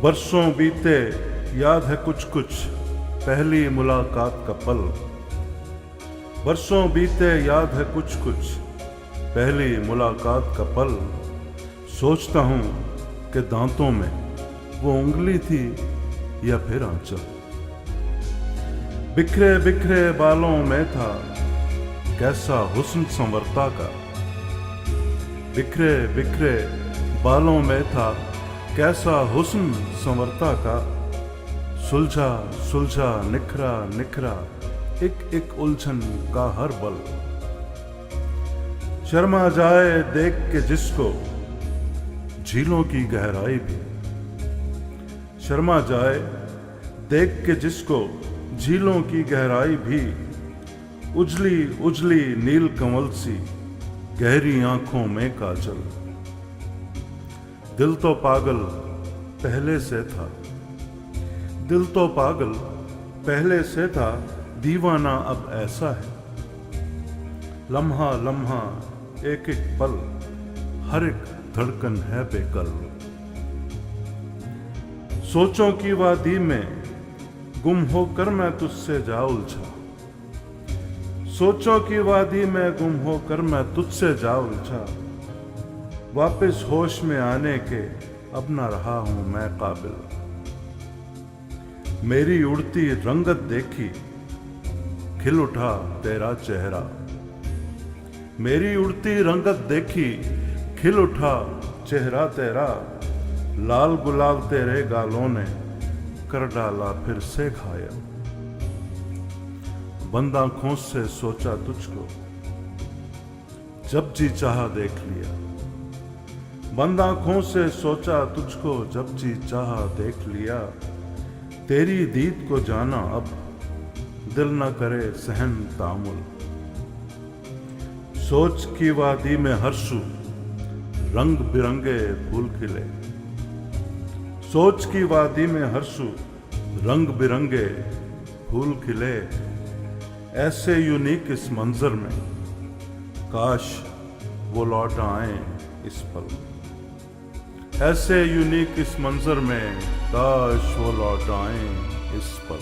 बरसों बीते याद है कुछ कुछ पहली मुलाकात का पल। बरसों बीते याद है कुछ कुछ पहली मुलाकात का पल। सोचता हूँ कि दांतों में वो उंगली थी या फिर आंचल। बिखरे बिखरे बालों में था कैसा हुस्न संवरता का। बिखरे बिखरे बालों में था कैसा हुस्न संवरता का। सुलझा सुलझा निखरा निखरा एक एक उलझन का हर बल। शर्मा जाए देख के जिसको झीलों की गहराई भी। शर्मा जाए देख के जिसको झीलों की गहराई भी। उजली उजली नील कमल सी गहरी आंखों में काजल। दिल तो पागल पहले से था, दिल तो पागल पहले से था, दीवाना अब ऐसा है। लम्हा लम्हा एक एक पल हर एक धड़कन है बेकल। सोचों की वादी में गुम होकर मैं तुझसे जा उलझा। सोचों की वादी में गुम होकर मैं तुझसे जा उलझा। वापस होश में आने के अब न रहा हूं मैं काबिल। मेरी उड़ती रंगत देखी खिल उठा तेरा चेहरा। मेरी उड़ती रंगत देखी खिल उठा चेहरा तेरा। लाल गुलाल तेरे गालों ने कर डाला फिर से घायल। बंद आंखों से सोचा तुझको जब जी चाहा देख लिया। बंद आंखों से सोचा तुझको जब जी चाहा देख लिया। तेरी दीद को जाना अब दिल न करे सहन तामुल। सोच की वादी में हरसू रंग बिरंगे फूल खिले। सोच की वादी में हरसू रंग बिरंगे फूल खिले। ऐसे यूनिक इस मंजर में काश वो लौट आए इस पल। ऐसे यूनिक इस मंजर में काश वो लौट आए इस पल।